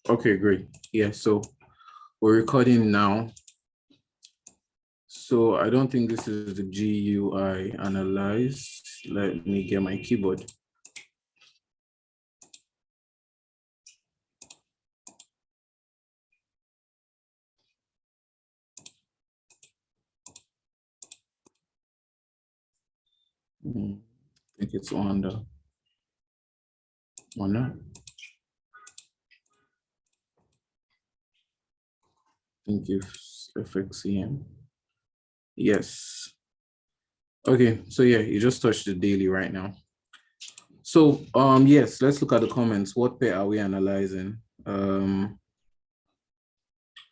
Okay, great. Yeah, so we're recording now. So I don't think this is the GUI analyze. Let me get my keyboard. I think it's on the one. Thank you, FXCM. Yes. Okay, so yeah, you just touched the daily right now. So yes, let's look at the comments. What pair are we analyzing?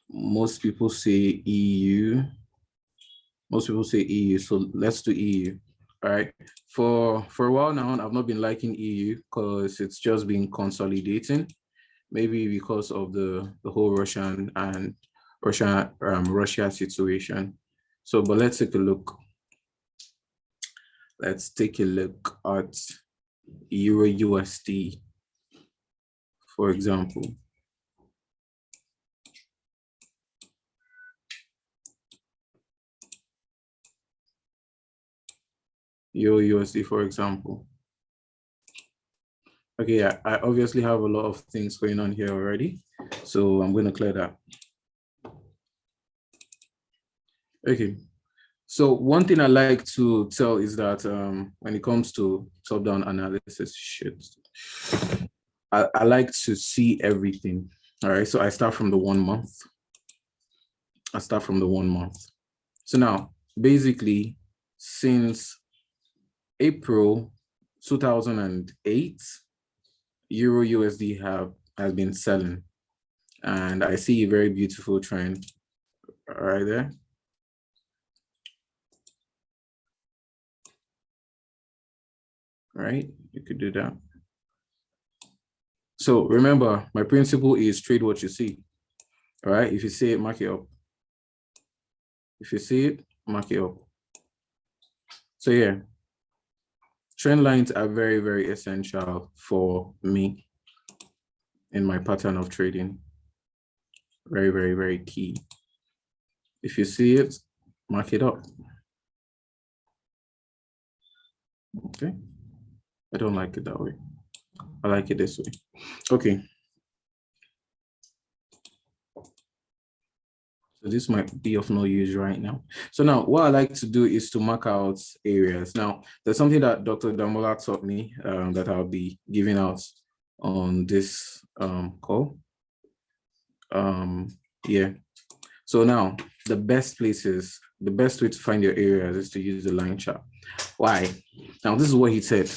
Most people say EU. Most people say EU, so let's do EU. All right. For a while now, I've not been liking EU because it's just been consolidating. Maybe because of the whole Russia situation. So, but let's take a look. Let's take a look at Euro USD, for example. Euro USD, for example. Okay, yeah, I obviously have a lot of things going on here already, so I'm going to clear that. Okay, so one thing I like to tell is that when it comes to top-down analysis, I like to see everything. All right, so I start from the 1 month. So now, basically, since April 2008, Euro USD has been selling, and I see a very beautiful trend right there. All right, you could do that. So remember, my principle is trade what you see. All right, if you see it, mark it up. If you see it, mark it up. So yeah, trend lines are very, very essential for me in my pattern of trading. Very, very, very key. If you see it, mark it up. Okay. I don't like it that way. I like it this way. Okay. So this might be of no use right now. So now what I like to do is to mark out areas. Now, there's something that Dr. Damola taught me that I'll be giving out on this call. Yeah. So now the best way to find your areas is to use the line chart. Why? Now, this is what he said.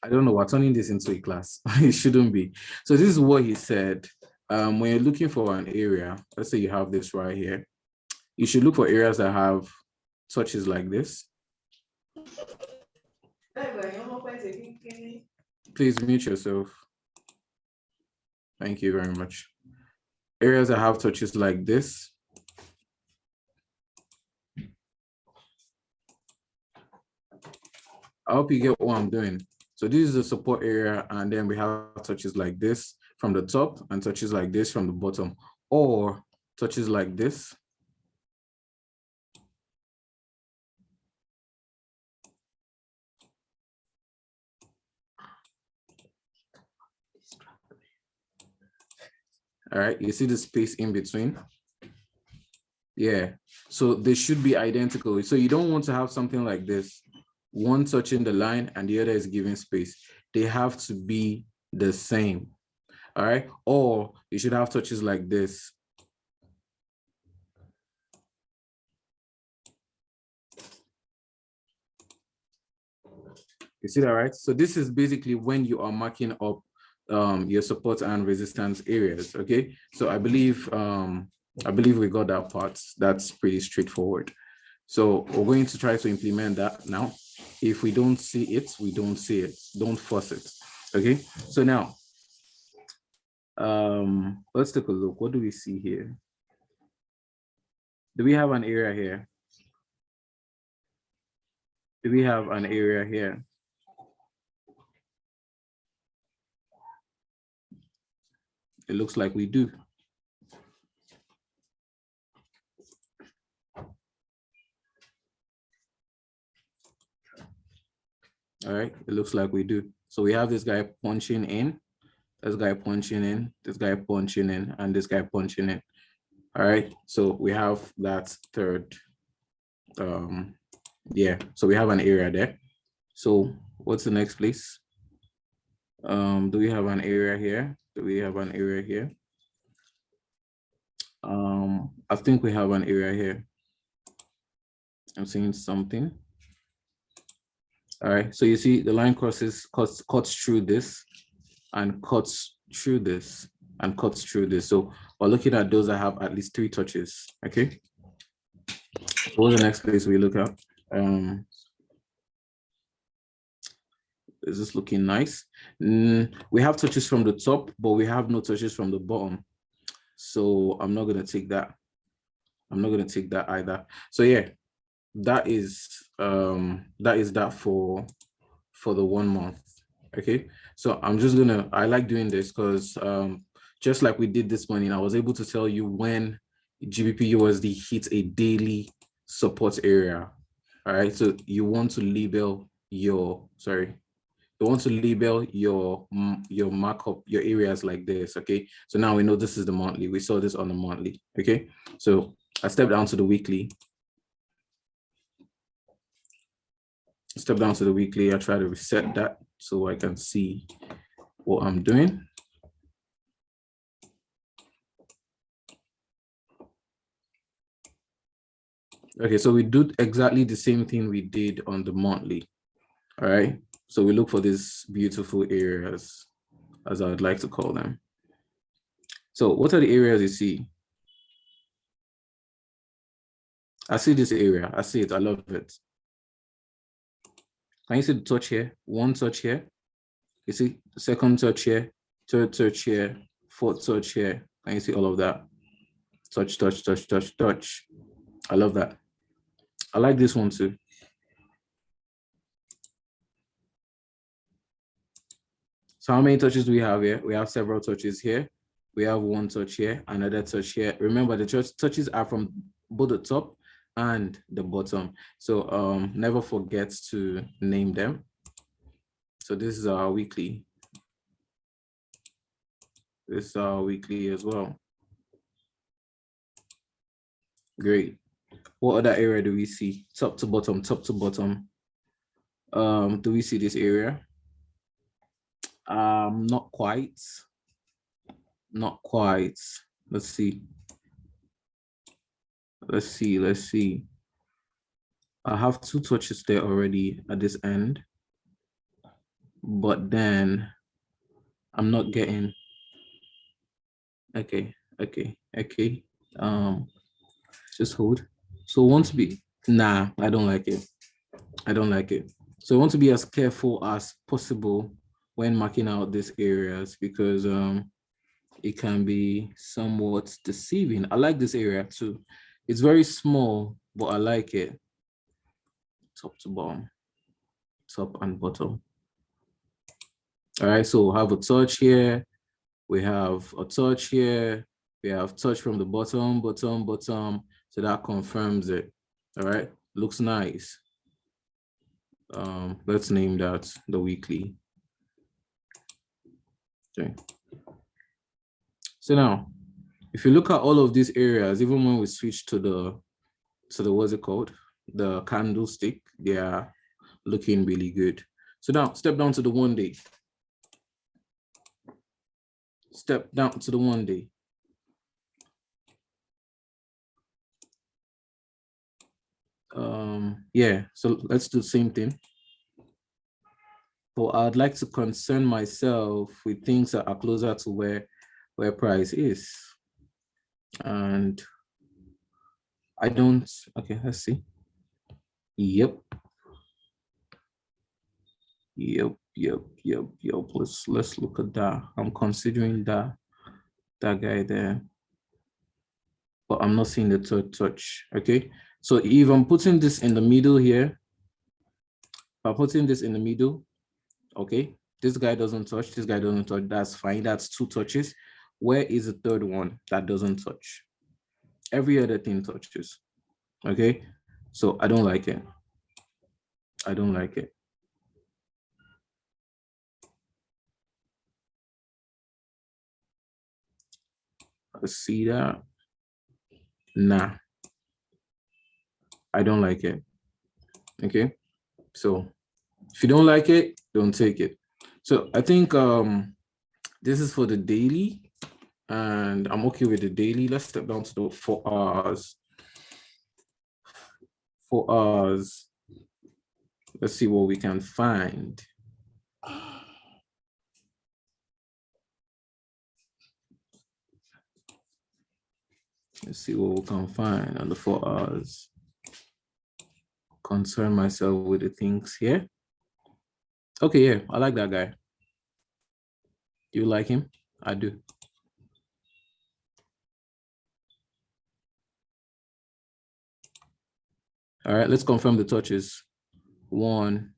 I don't know, we're turning this into a class. It shouldn't be. So this is what he said. When you're looking for an area, let's say you have this right here, you should look for areas that have touches like this. Please mute yourself. Thank you very much. Areas that have touches like this. I hope you get what I'm doing. So this is the support area, and then we have touches like this from the top and touches like this from the bottom, or touches like this. All right, you see the space in between? Yeah, so they should be identical. So you don't want to have something like this, one touching the line and the other is giving space. They have to be the same, all right? Or you should have touches like this. You see that, right? So this is basically when you are marking up your support and resistance areas, okay? So I believe we got that part. That's pretty straightforward. So we're going to try to implement that now. If we don't see it, we don't see it. Don't force it, okay? So now, let's take a look. What do we see here? Do we have an area here? Do we have an area here? It looks like we do. All right, it looks like we do. So we have this guy punching in, this guy punching in, this guy punching in, and this guy punching in. All right, so we have that third. Yeah, so we have an area there. So what's the next place? Do we have an area here? Do we have an area here? I think we have an area here. I'm seeing something. All right, so you see the line cuts through this and cuts through this and cuts through this. So we're looking at those that have at least 3 touches, okay? What's the next place we look at? Is this looking nice? We have touches from the top, but we have no touches from the bottom. So I'm not gonna take that. I'm not gonna take that either. So yeah, that is that for the 1 month. Okay, so I'm just gonna, I like doing this because just like we did this morning, I was able to tell you when GBP USD hits a daily support area. All right, so you want to label your, you want to label your markup, your areas like this. Okay, so now we know this is the monthly. We saw this on the monthly. Okay, so I step down to the weekly. Step down to the weekly. I try to reset that so I can see what I'm doing. Okay, so we do exactly the same thing we did on the monthly. All right, so we look for these beautiful areas, as I would like to call them. So what are the areas you see? I see this area. I see it. I love it. Can you see the touch here? 1 touch here. You see the second touch here, third touch here, 4th touch here. Can you see all of that? Touch, touch, touch, touch, touch. I love that. I like this one too. So how many touches do we have here? We have several touches here. We have 1 touch here, another touch here. Remember, the touches are from both the top and the bottom. So never forget to name them. So this is our weekly. This is our weekly as well. Great. What other area do we see? Top to bottom, top to bottom. Do we see this area? Not quite. Not quite. Let's see. Let's see. Let's see. I have 2 touches there already at this end, but then I'm not getting. Okay. Just hold. So want to be, nah, I don't like it. I don't like it. So I want to be as careful as possible when marking out these areas because it can be somewhat deceiving. I like this area too. It's very small, but I like it. Top to bottom, top and bottom. All right, so we have a touch here. We have a touch here. We have touch from the bottom, bottom, bottom. So that confirms it. All right, looks nice. Let's name that the weekly. Okay. So now, if you look at all of these areas, even when we switch to the what's it called? The candlestick, they are looking really good. So now step down to the 1 day. Step down to the 1 day. Yeah, so let's do the same thing. But I'd like to concern myself with things that are closer to where price is. And I don't, okay, let's see. Yep. Let's look at that. I'm considering that guy there, but I'm not seeing the 3rd touch. Okay, so if I'm putting this in the middle here, if I'm putting this in the middle, okay, this guy doesn't touch, this guy doesn't touch, that's fine. That's 2 touches. Where is the third one that doesn't touch? Every other thing touches. Okay, so I don't like it. I don't like it. Let's see that. Nah, I don't like it. Okay, so if you don't like it, don't take it. So I think this is for the daily, and I'm okay with the daily. Let's step down to the 4 hours. 4 hours. Let's see what we can find. Let's see what we can find on the 4 hours. Concern myself with the things here. Okay, yeah, I like that guy. You like him? I do. All right, let's confirm the touches. 1,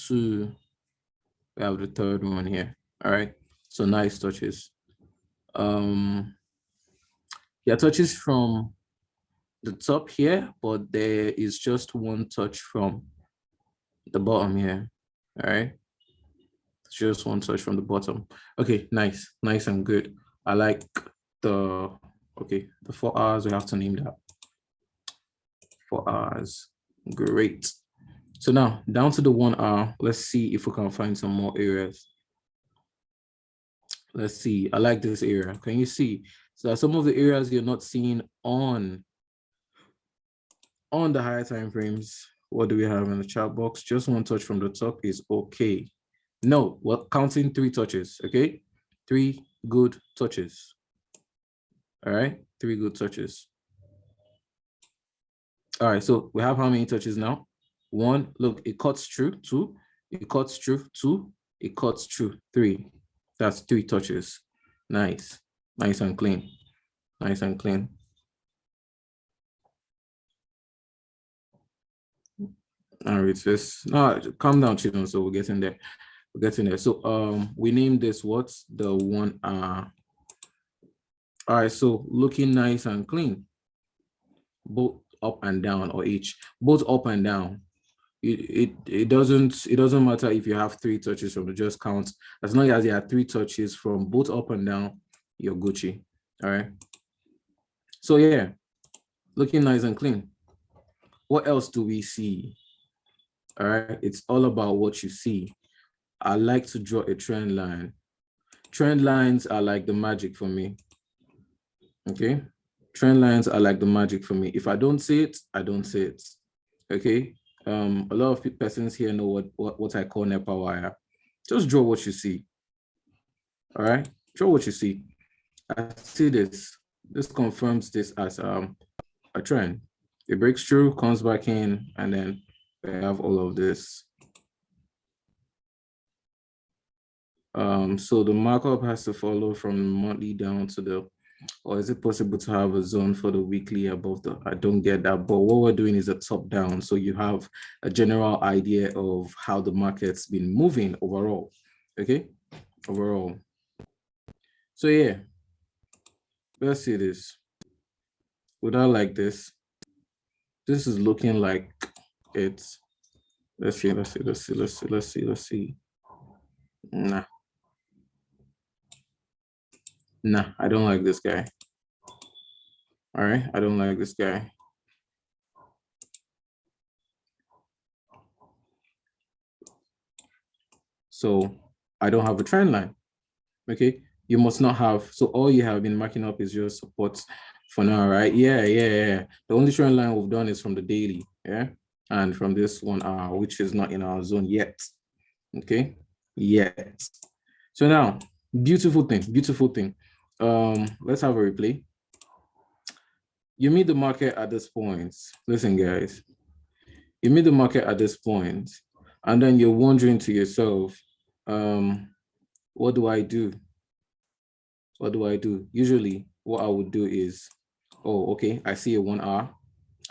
2. We have the third one here. All right, so nice touches. Yeah, touches from the top here, but there is just one touch from the bottom here. All right, just one touch from the bottom. Okay, nice and good. I like the, okay, the 4 hours, we have to name that. 4 hours, great. So now down to the 1 hour, let's see if we can find some more areas. Let's see, I like this area. Can you see? So some of the areas you're not seeing on the higher time frames. What do we have in the chat box? Just one touch from the top is okay. No, we're counting 3 touches, okay? 3 good touches. All right, 3 good touches. All right, so we have how many touches now? 1, look, it cuts through. 2, it cuts through. 2, it cuts through. 3, that's 3 touches. Nice and clean, nice and clean. All right, just calm down, children. So we're getting there. We're getting there. So we named this what's the 1 hour. All right, so looking nice and clean, both up and down, or each, both up and down. It doesn't matter if you have 3 touches from the just count. As long as you have 3 touches from both up and down, you're Gucci. All right. So yeah, looking nice and clean. What else do we see? All right, it's all about what you see. I like to draw a trend line. Trend lines are like the magic for me. Okay, trend lines are like the magic for me. If I don't see it, I don't see it. Okay, a lot of persons here know what I call NEPA wire. Just draw what you see. All right, draw what you see. I see this. This confirms this as a trend. It breaks through, comes back in, and then we have all of this. So the markup has to follow from monthly down to the, or is it possible to have a zone for the weekly above the, I don't get that, but what we're doing is a top down. So you have a general idea of how the market's been moving overall, okay? Overall. So yeah, let's see this. Would I like this? This is looking like it's, let's see. Nah, I don't like this guy. All right, I don't like this guy. So I don't have a trend line, okay? You must not have, so all you have been marking up is your support for now, right? Yeah. The only trend line we've done is from the daily, yeah? And from this 1 hour, which is not in our zone yet, okay? Yet. So now, beautiful thing. Let's have a replay. You meet the market at this point. Listen, guys, you meet the market at this point, and then you're wondering to yourself, what do I do? What do I do? Usually what I would do is, oh, okay, I see a 1 hour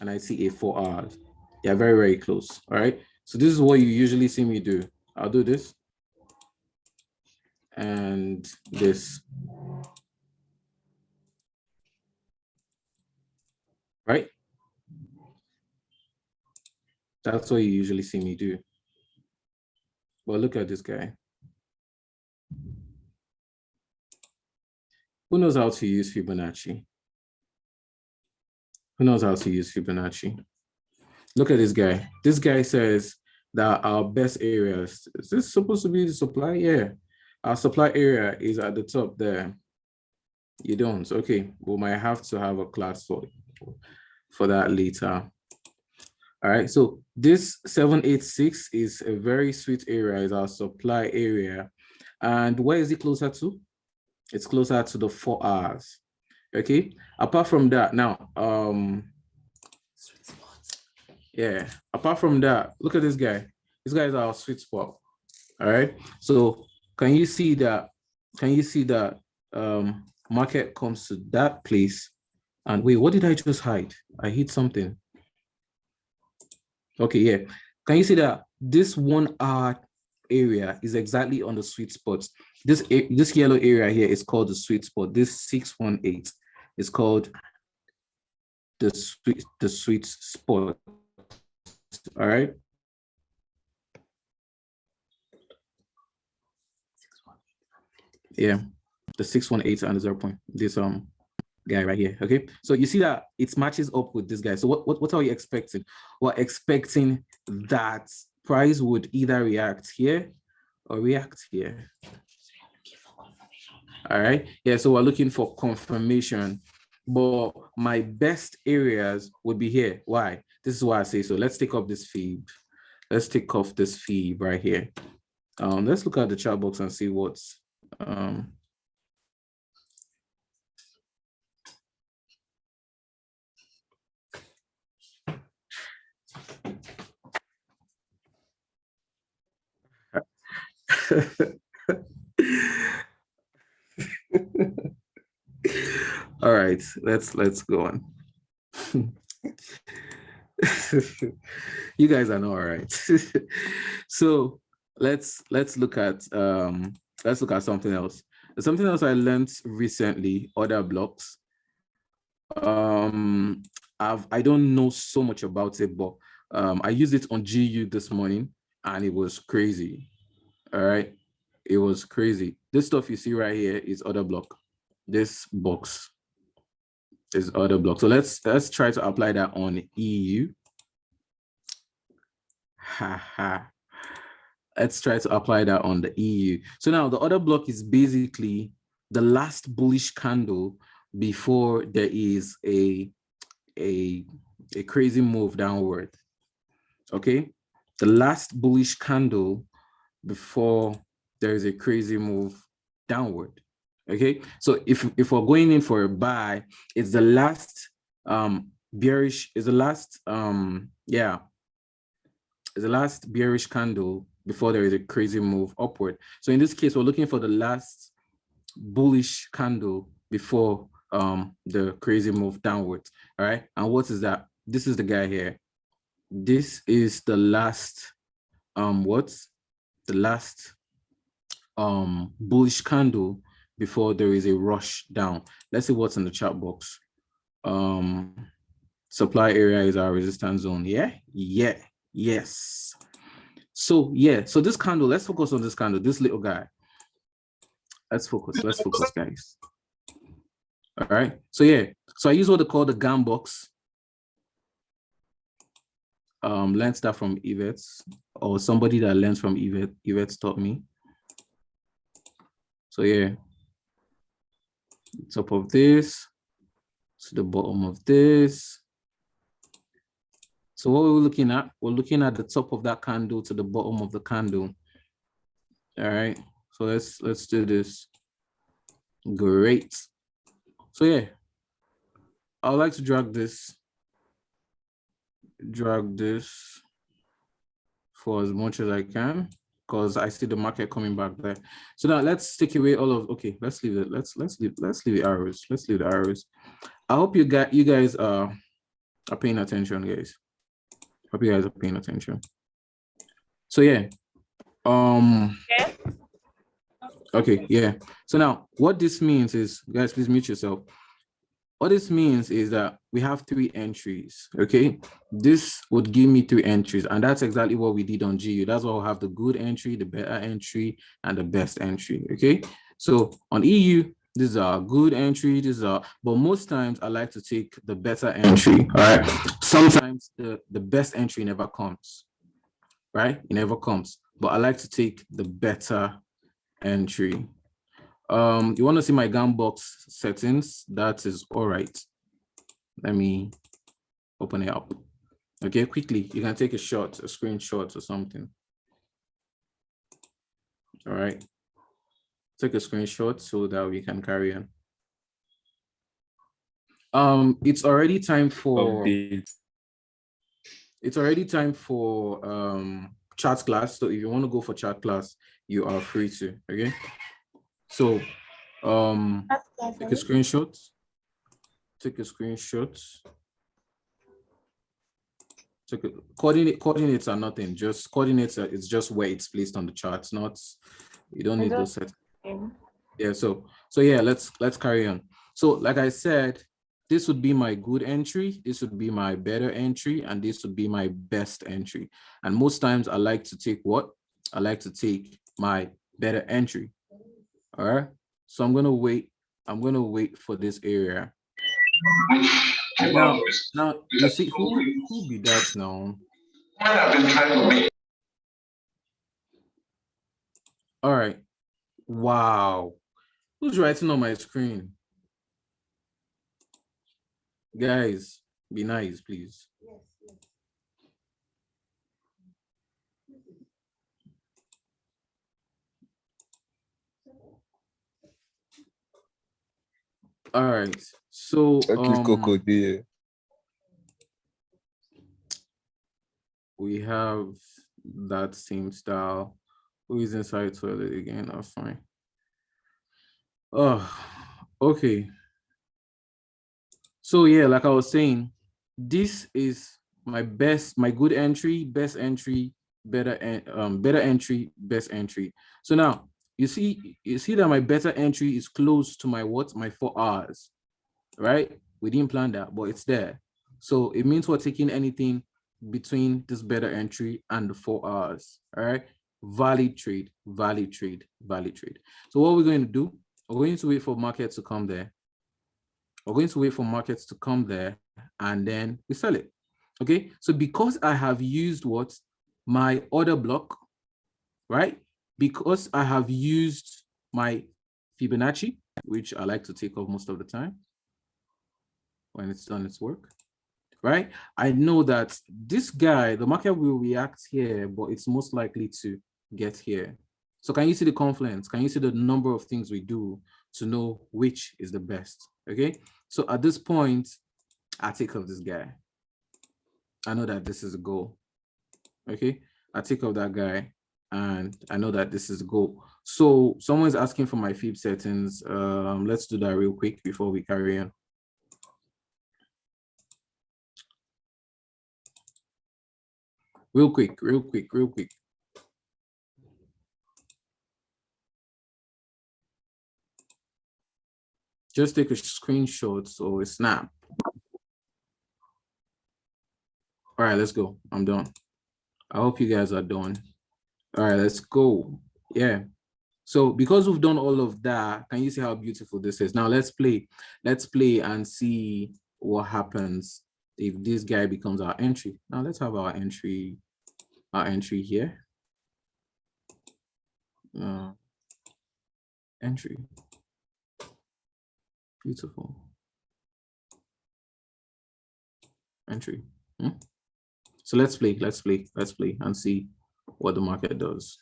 and I see a 4 hours. They're very, very close. All right. So this is what you usually see me do. I'll do this and this. That's what you usually see me do. But look at this guy. Who knows how to use Fibonacci? Who knows how to use Fibonacci? Look at this guy. This guy says that our best areas, is this supposed to be the supply? Yeah. Our supply area is at the top there. You don't. Okay. We might have to have a class for that later. All right. So this 786 is a very sweet area, is our supply area. And where is it closer to? It's closer to the 4 hours. Okay. Apart from that, now, yeah, apart from that, look at this guy. This guy is our sweet spot. All right. So can you see that? Can you see that market comes to that place? And wait, what did I just hide? I hit something. Okay, yeah. Can you see that this 1 hour area is exactly on the sweet spot? This yellow area here is called the sweet spot. This 618 is called the sweet spot. All right. Yeah, the 618 and the 0 point. This guy right here. Okay, so you see that it matches up with this guy. So what are we expecting? We're expecting that price would either react here or react here. All right. Yeah, so we're looking for confirmation. But my best areas would be here. Why? This is why I say so. Let's take off this Fib. Let's take off this Fib right here. Let's look at the chart box and see what's all right, let's go on. You guys are not all right. So let's look at something else. Something else I learned recently, order blocks. I don't know so much about it, but I used it on GU this morning and it was crazy. All right, it was crazy. This stuff you see right here is order block. This box is order block. So let's try to apply that on EU. Let's try to apply that on the EU. So now the order block is basically the last bullish candle before there is a crazy move downward. Okay, the last bullish candle before there is a crazy move downward. Okay, so if we're going in for a buy, it's the last bearish, is the last is the last bearish candle before there is a crazy move upward. So in this case, we're looking for the last bullish candle before the crazy move downwards. All right, and what is that? This is the guy here. This is the last what's the last bullish candle before there is a rush down. Let's see what's in the chart box. Supply area is our resistance zone. Yes. So so this candle, let's focus on this candle, this little guy. Let's focus, guys. All right, so so I use what they call the GAN box. Learned that from Yvette's, or somebody that learns from Yvette's taught me. So top of this to the bottom of this. So what we're looking at, we're looking at the top of that candle to the bottom of the candle. All right, so let's do this. Great. So I would like to drag this for as much as I can, because I see the market coming back there. So now let's take away all of, okay, let's leave it. Let's leave the arrows. Let's leave the arrows. I hope you guys are paying attention, guys. Hope you guys are paying attention. So okay, so now what this means is, guys, please mute yourself. what this means is that we have 3 entries, okay? This would give me 3 entries, and that's exactly what we did on GU. That's why we'll have the good entry, the better entry, and the best entry, okay? So on EU, these are good entry, but most times I like to take the better entry, all right? Sometimes the best entry never comes, right? It never comes, but I like to take the better entry. You want to see my gun box settings? That is all right. Let me open it up. Okay, quickly, you can take a shot, a screenshot or something. All right. Take a screenshot so that we can carry on. It's already time for chat class. So if you want to go for chat class, you are free to. Okay. So take a screenshot. Take a screenshot. Take a coordinates are nothing. Just coordinates it's just where it's placed on the charts. Not you don't need those settings. Yeah. So yeah, let's carry on. So like I said, this would be my good entry, this would be my better entry, and this would be my best entry. And most times I like to take what? I like to take my better entry. All right. So I'm gonna wait for this area. Now you see who be that now? All right. Wow. Who's writing on my screen? Guys, be nice, please. All right. So we have that same style. Who is inside toilet again? That's fine. Oh, okay. So yeah, like I was saying, this is my good entry, best entry, better entry, best entry. So now you see that my better entry is close to my what? My 4 hours, right? We didn't plan that, but it's there. So it means we're taking anything between this better entry and the 4 hours, all right? Valid trade, valid trade, valid trade. So what we're going to do, we're going to wait for markets to come there. We're going to wait for markets to come there and then we sell it. Okay, so because I have used what? My order block, right? Because I have used my Fibonacci, which I like to take off most of the time when it's done its work, right? I know that this guy, the market will react here, but it's most likely to get here. So can you see the confluence? Can you see the number of things we do to know which is the best? Okay, so at this point, I take off this guy. I know that this is a goal. Okay, I take off that guy and I know that this is a goal. So someone's asking for my Fib settings. Let's do that real quick before we carry on. Real quick. Just take a screenshot or a snap. All right, let's go. I'm done. I hope you guys are done. All right, let's go. Yeah. So because we've done all of that, can you see how beautiful this is? Now let's play. Let's play and see what happens if this guy becomes our entry. Now let's have our entry here. Entry. Beautiful. Entry. So let's play and see what the market does.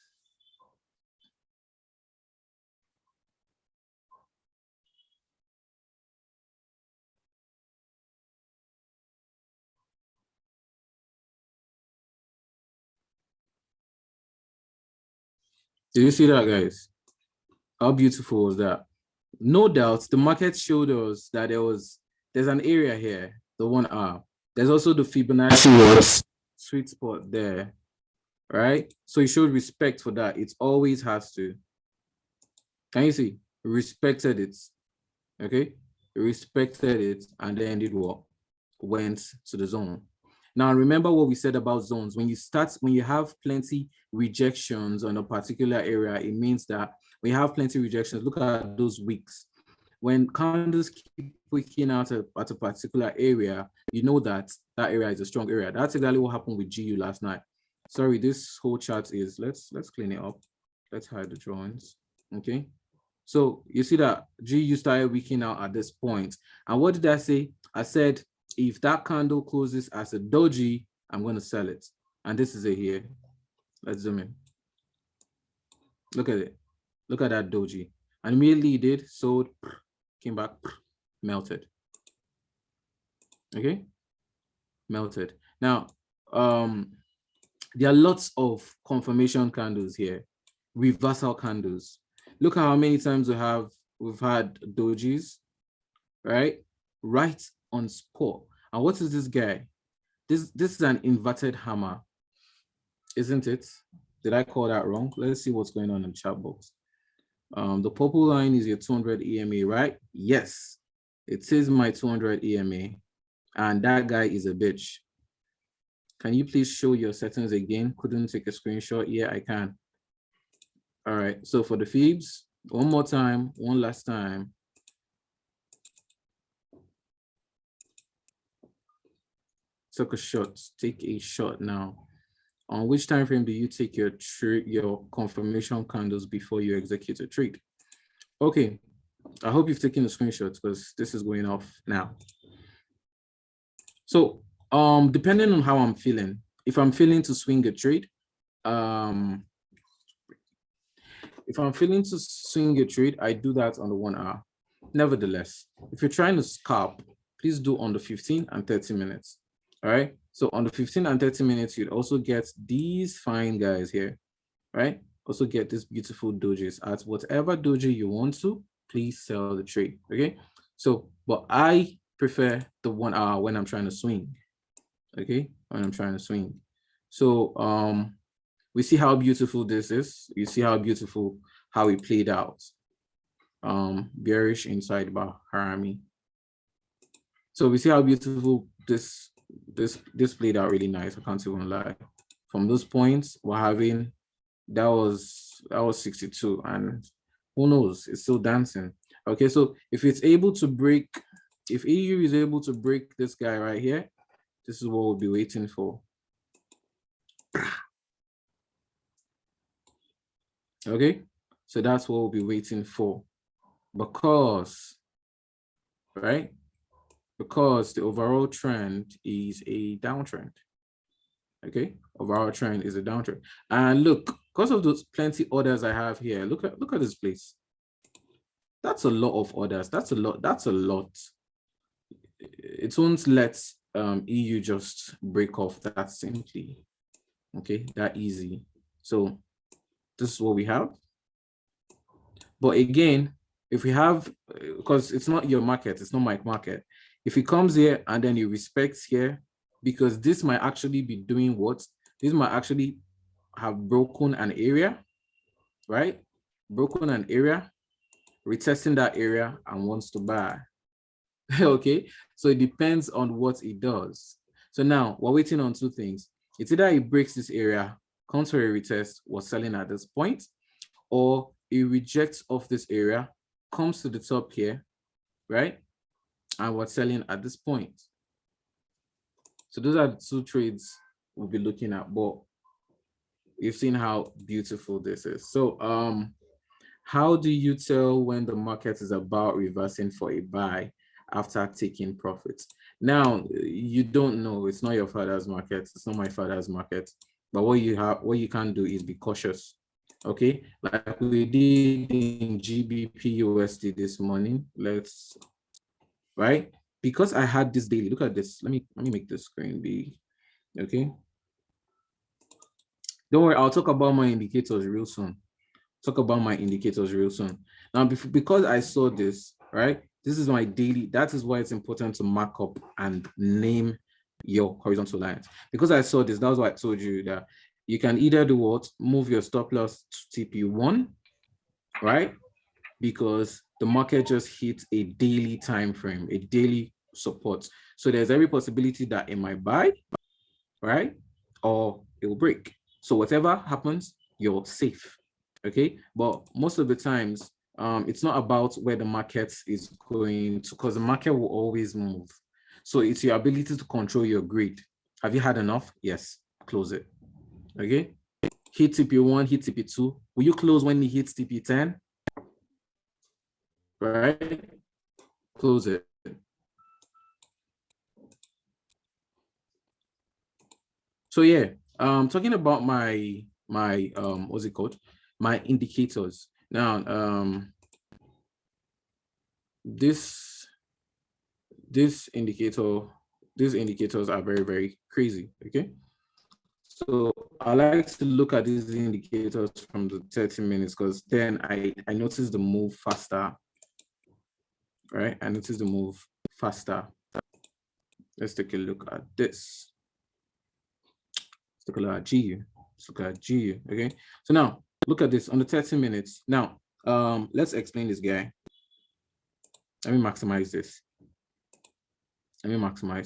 Do you see that, guys? How beautiful was that? No doubt the market showed us that there's an area here, the 1 hour. There's also the Fibonacci sweet spot there, right? So you showed respect for that. It always has to. Can you see? Respected it. Okay. respected it, and then did what? Went to the zone. Now, remember what we said about zones. When you have plenty rejections on a particular area, it means that when you have plenty rejections, look at those wicks. When candles keep wicking out at a particular area, you know that that area is a strong area. That's exactly what happened with GU last night. Sorry, this whole chart is, let's clean it up. Let's hide the drawings, okay? So you see that GU started wicking out at this point. And what did I say? I said, if that candle closes as a doji, I'm going to sell it. And this is it here. Let's zoom in. Look at it. Look at that doji. And immediately it did, sold, came back, melted. Okay? Melted. Now, there are lots of confirmation candles here, reversal candles. Look at how many times we've had dojis, right? Right on spot. And what is this guy? This is an inverted hammer, isn't it? Did I call that wrong? Let's see what's going on in the chat box. The purple line is your 200 EMA, right? Yes, it is my 200 EMA, and that guy is a bitch. Can you please show your settings again? Couldn't take a screenshot. Yeah, I can. All right, so for the Fibs, one more time, one last time. Take a shot now. On which time frame do you take your confirmation candles before you execute a trade? Okay, I hope you've taken the screenshots because this is going off now. So depending on how I'm feeling, if I'm feeling to swing a trade, if I'm feeling to swing a trade, I do that on the 1 hour. Nevertheless, if you're trying to scalp, please do on the 15 and 30 minutes. All right. So on the 15 and 30 minutes, you'd also get these fine guys here, right? Also get this beautiful dojis at whatever doji you want to, please sell the trade. Okay. So, but I prefer the 1 hour when I'm trying to swing. Okay. When I'm trying to swing. So we see how beautiful this is. You see how beautiful how it played out. Bearish inside bar Harami. So we see how beautiful this played out really nice. I can't even lie. From those points we're having, that was 62, and who knows, it's still dancing. Okay, so if it's able to break, if EU is able to break this guy right here, this is what we'll be waiting for. Okay, so that's what we'll be waiting for, because, right? Because the overall trend is a downtrend. Okay, overall trend is a downtrend. And look, because of those plenty orders I have here, look at this place. That's a lot of orders. That's a lot. It won't let EU just break off that simply. Okay, that easy. So this is what we have. But again, if we have, because it's not your market, it's not my market. If he comes here and then he respects here, because this might actually be doing what? This might actually have broken an area, right? Broken an area, retesting that area and wants to buy. Okay, so it depends on what it does. So now we're waiting on two things. It's either it breaks this area, comes for a retest, was selling at this point, or it rejects off this area, comes to the top here, right? And we're selling at this point. So those are the two trades we'll be looking at, but you've seen how beautiful this is. So how do you tell when the market is about reversing for a buy after taking profits? Now, you don't know. It's not your father's market. It's not my father's market. But what you can do is be cautious. Okay, like we did in GBP USD this morning. Right? Because I had this daily. Look at this. Let me make the screen big. Okay. Don't worry, I'll talk about my indicators real soon. Now, because I saw this, right? This is my daily. That is why it's important to mark up and name your horizontal lines. Because I saw this, that was why I told you that you can either do what? Move your stop loss to TP1, right? Because the market just hits a daily time frame, a daily support. So there's every possibility that it might buy, right? Or it will break. So whatever happens, you're safe. Okay. But most of the times, it's not about where the market is going to, because the market will always move. So it's your ability to control your greed. Have you had enough? Yes. Close it. Okay. Hit TP1, hit TP2. Will you close when it hits TP10? Right? Close it. So yeah, talking about my what's it called? My indicators. Now, these indicators are very, very crazy. Okay. So I like to look at these indicators from the 30 minutes because then I notice the move faster. Right? I notice the move faster. Let's take a look at this. Let's take a look at GU. Let's look at GU. Okay. So now look at this on the 30 minutes. Now, let's explain this guy. Let me maximize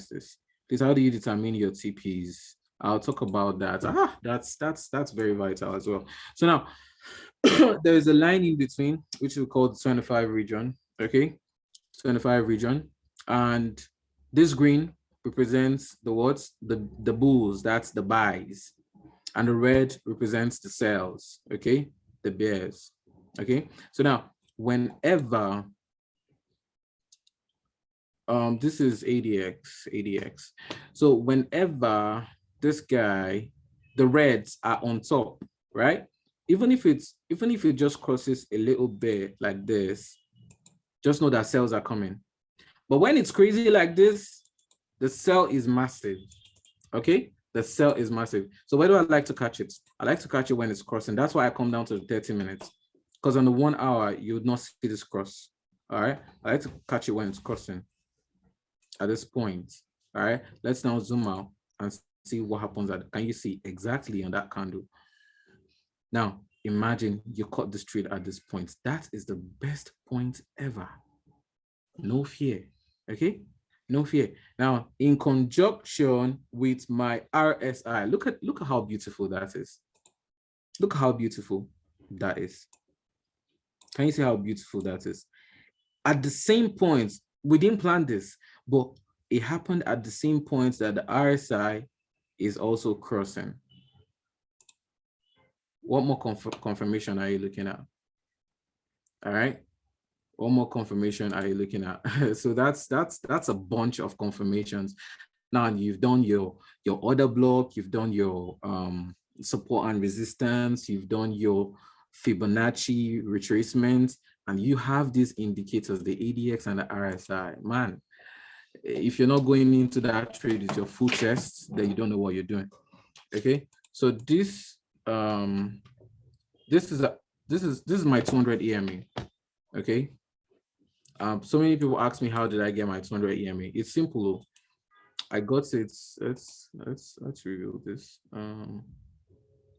this. Please, how do you determine your TPs? I'll talk about that. That's very vital as well. So now there is a line in between, which we call the 25 region. Okay, 25 region, and this green represents the what? The bulls. That's the buys, and the red represents the sells. Okay, the bears. Okay, so now whenever this is ADX. So whenever this guy, the reds are on top, right? Even if it just crosses a little bit like this, just know that sells are coming. But when it's crazy like this, the sell is massive. Okay, the sell is massive. So where do I like to catch it? I like to catch it when it's crossing. That's why I come down to the 30 minutes, because on the 1 hour you would not see this cross. All right, I like to catch it when it's crossing at this point. All right, let's now zoom out and see what happens. Can you see exactly on that candle? Now imagine you caught this trade at this point. That is the best point ever. No fear. Okay, no fear. Now in conjunction with my RSI, look at how beautiful that is. Look how beautiful that is. Can you see how beautiful that is? At the same point, we didn't plan this, but it happened at the same point that the RSI is also crossing. What more confirmation are you looking at? All right. What more confirmation are you looking at? So that's a bunch of confirmations. Now you've done your order block, you've done your support and resistance, you've done your Fibonacci retracement, and you have these indicators, the ADX and the RSI. Man, if you're not going into that trade with your full chest, then you don't know what you're doing. Okay, so this is my 200 EMA. Okay, so many people ask me, how did I get my 200 EMA? It's simple. I got it. Let's review this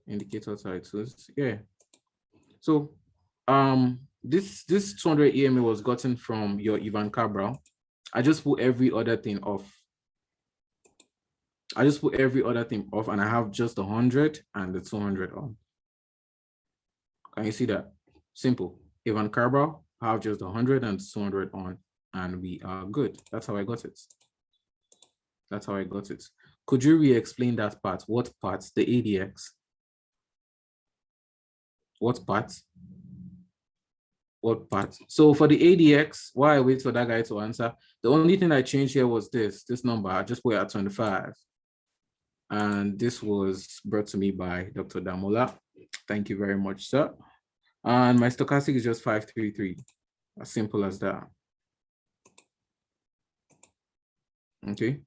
indicator titles. Yeah. So this 200 EMA was gotten from your Ivan Cabral. I just put every other thing off. And I have just the 100 and the 200 on. Can you see that? Simple. Ivan Cabral, I have just the 100 and 200 on, and we are good. That's how I got it. Could you re-explain that part? What part? The ADX. What part? So for the ADX, while I wait for that guy to answer, the only thing I changed here was this number. I just put it at 25. And this was brought to me by Dr. Damola. Thank you very much, sir. And my stochastic is just 533. As simple as that. Okay.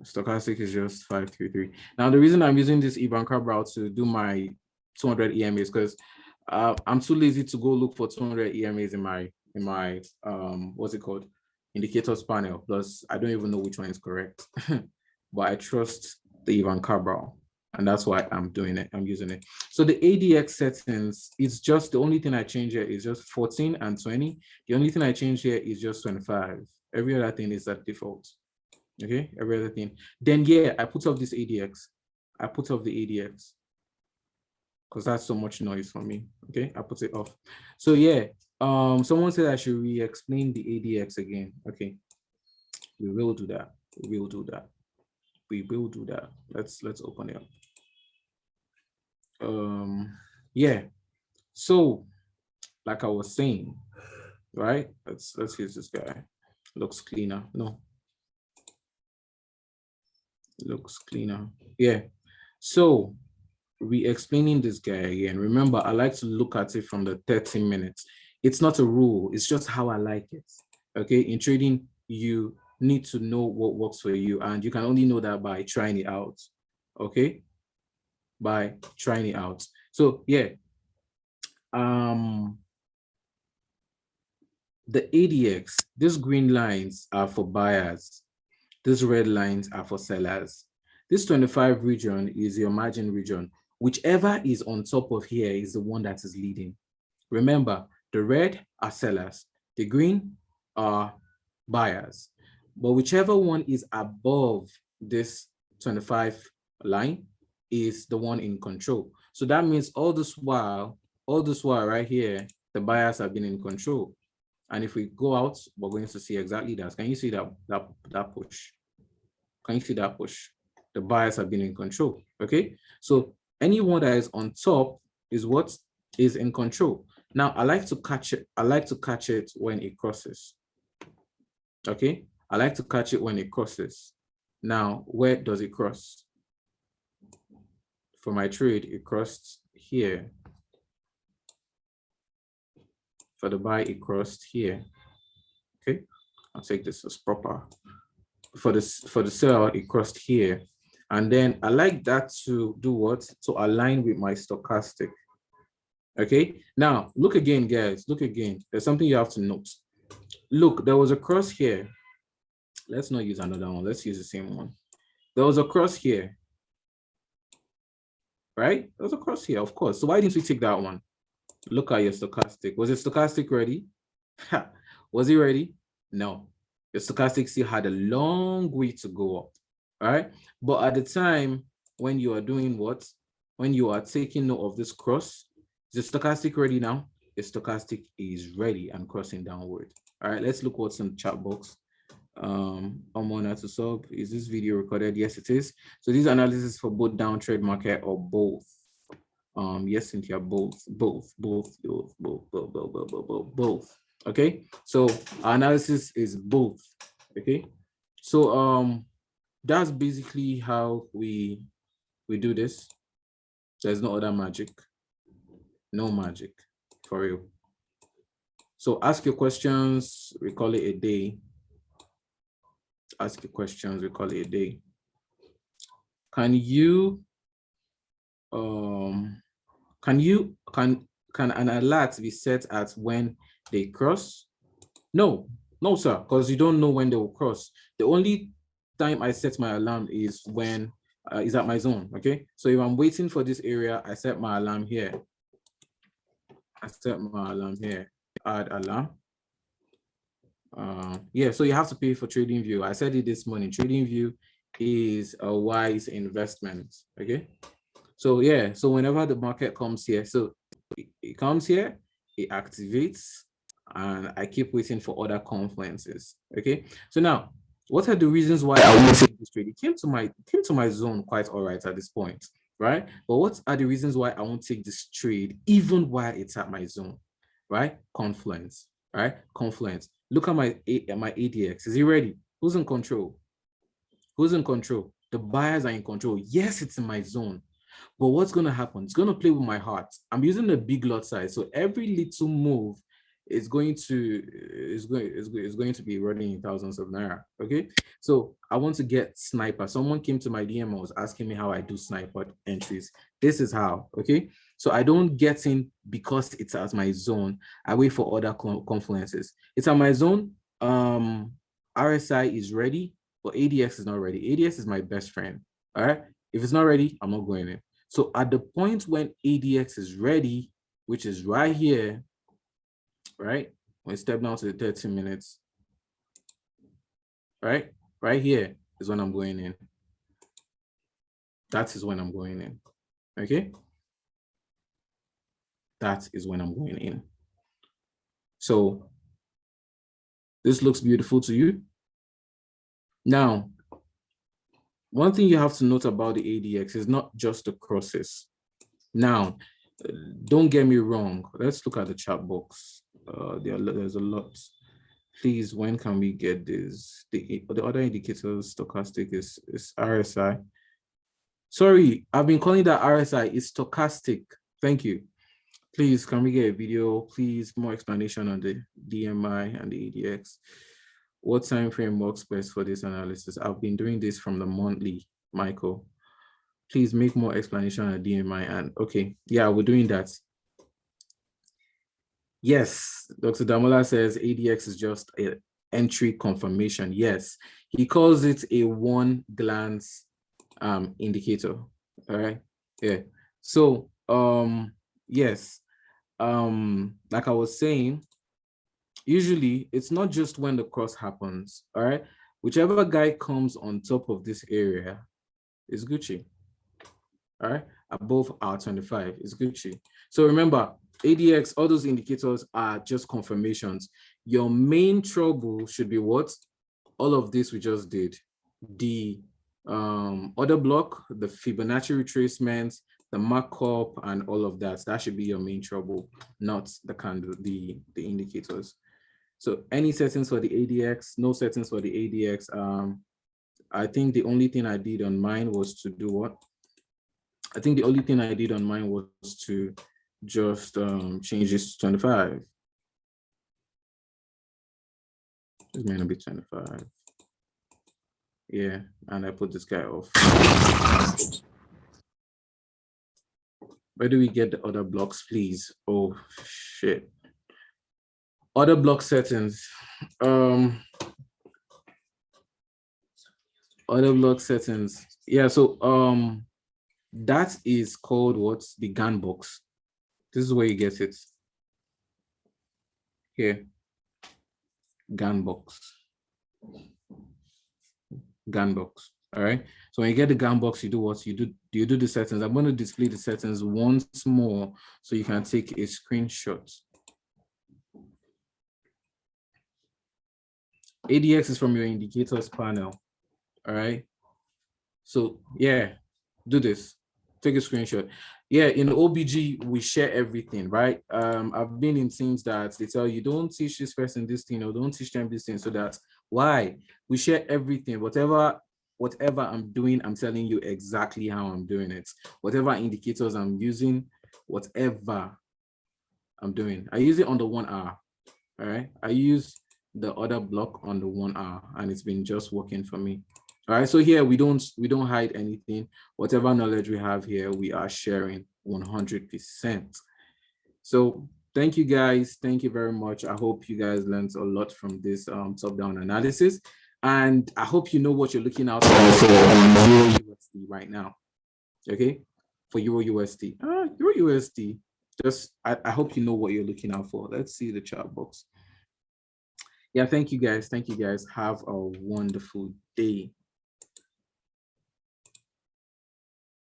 Stochastic is just 533. Now, the reason I'm using this Ivan Cabral to do my 200 EMA is because I'm too lazy to go look for 200 EMAs in my what's it called, indicators panel. Plus, I don't even know which one is correct. But I trust the Ivan Cabral. And that's why I'm doing it. I'm using it. So the ADX settings is just the only thing I change here is just 14 and 20. The only thing I change here is just 25. Every other thing is at default. Okay, every other thing. Then yeah, I put off this ADX. I put off the ADX because that's so much noise for me. Okay, I put it off. So yeah, someone said I should re-explain the ADX again. Okay, we will do that. We will do that. We will do that. Let's open it up. Yeah, so like I was saying, right? Let's use this guy. Looks cleaner. No, looks cleaner. Yeah, so re-explaining this guy again. Remember, I like to look at it from the 30 minutes. It's not a rule, it's just how I like it. Okay, in trading, you need to know what works for you, and you can only know that by trying it out. Okay, by trying it out. So yeah, the ADX, these green lines are for buyers. These red lines are for sellers. This 25 region is your margin region. Whichever is on top of here is the one that is leading. Remember, the red are sellers, the green are buyers. But whichever one is above this 25 line is the one in control. So that means all this while right here, the buyers have been in control. And if we go out, we're going to see exactly that. Can you see that push? Can you see that push? The buyers have been in control. Okay. So anyone that is on top is what is in control. Now I like to catch it. I like to catch it when it crosses. Okay. I like to catch it when it crosses. Now, where does it cross? For my trade, it crossed here. For the buy, it crossed here. Okay, I'll take this as proper. For the sell, it crossed here. And then I like that to do what? To align with my stochastic. Okay, now look again, guys. Look again. There's something you have to note. Look, there was a cross here. Let's not use another one. Let's use the same one. There was a cross here. Right? There was a cross here, of course. So why didn't we take that one? Look at your stochastic. Was it stochastic ready? Was it ready? No. Your stochastic still had a long way to go up. All right. But at the time when you are doing what? When you are taking note of this cross, is the stochastic ready now? The stochastic is ready and crossing downward. All right. Let's look what's in the chat box. Amani to sub. Is this video recorded? Yes, it is. So this analysis for both down trade market or both. Yes, Cynthia, both. Okay, so our analysis is both. Okay, so that's basically how we do this. There's no other magic. No magic, for real. So ask your questions, we call it a day. Ask your questions, we call it a day. Can an alert be set at when they cross? No, sir, because you don't know when they will cross. The only time I set my alarm is when is at my zone. Okay, so if I'm waiting for this area, I set my alarm here. Add alarm. Yeah, so you have to pay for TradingView. I said it this morning. TradingView is a wise investment. Okay, so yeah, so whenever the market comes here, so it comes here, it activates, and I keep waiting for other confluences. Okay, so now what are the reasons why I won't take this trade? It came to my zone quite all right at this point, right? But what are the reasons why I won't take this trade even while it's at my zone? Right? Confluence. Right? Confluence. Look at my ADX. Is it ready? Who's in control? Who's in control? The buyers are in control. Yes, it's in my zone. But what's going to happen? It's going to play with my heart. I'm using a big lot size. So every little move is going to be running in thousands of naira. Okay. So I want to get sniper. Someone came to my DM and was asking me how I do sniper entries. This is how. Okay. So I don't get in because it's at my zone. I wait for other confluences. It's at my zone. RSI is ready, but ADX is not ready. ADX is my best friend. All right. If it's not ready, I'm not going in. So at the point when ADX is ready, which is right here, right? When we step down to the 30 minutes, right? Right here is when I'm going in. That is when I'm going in, okay? That is when I'm going in. So this looks beautiful to you. Now, one thing you have to note about the ADX is not just the crosses. Now, don't get me wrong. Let's look at the chart box. There's a lot. Please, when can we get this? The other indicators, stochastic is RSI. Sorry, I've been calling that RSI. It's stochastic. Thank you. Please, can we get a video? Please, more explanation on the DMI and the ADX. What time frame works best for this analysis? I've been doing this from the monthly, Michael. Please make more explanation on DMI. And okay, yeah, we're doing that. Yes, Dr. Damola says ADX is just an entry confirmation. Yes, he calls it a one glance indicator. All right. Yeah. So yes, like I was saying, usually it's not just when the cross happens. All right. Whichever guy comes on top of this area is Gucci. All right, above our 25 is Gucci. So remember, ADX, all those indicators are just confirmations. Your main trouble should be what? All of this we just did. The order block, the Fibonacci retracements, the markup, and all of that. That should be your main trouble, not the candle, the indicators. So any settings for the ADX, no settings for the ADX. I think the only thing I did on mine was to do what? I think the only thing I did on mine was to just change this to 25. This may not be 25. Yeah, and I put this guy off. Where do we get the other blocks, please? Oh, shit. Other block settings. Other block settings. Yeah, so that is called what's the GAN box. This is where you get it. Here. GAN box. GAN box. All right. So when you get the GAN box, you do what? You do the settings. I'm going to display the settings once more so you can take a screenshot. ADX is from your indicators panel. All right. So yeah, do this. Take a screenshot. Yeah, in OBG, we share everything, right? I've been in teams that they tell you, don't teach this person this thing or don't teach them this thing. So that's why we share everything. Whatever I'm doing, I'm telling you exactly how I'm doing it. Whatever indicators I'm using, whatever I'm doing. I use it on the 1 hour, all right? I use the other block on the 1 hour and it's been just working for me. All right, so here we don't hide anything. Whatever knowledge we have here, we are sharing 100%. So thank you guys. Thank you very much. I hope you guys learned a lot from this top-down analysis. And I hope you know what you're looking out for Euro USD right now. Okay, for Euro USD. Euro USD. Just I hope you know what you're looking out for. Let's see the chart box. Yeah, thank you guys. Thank you guys. Have a wonderful day.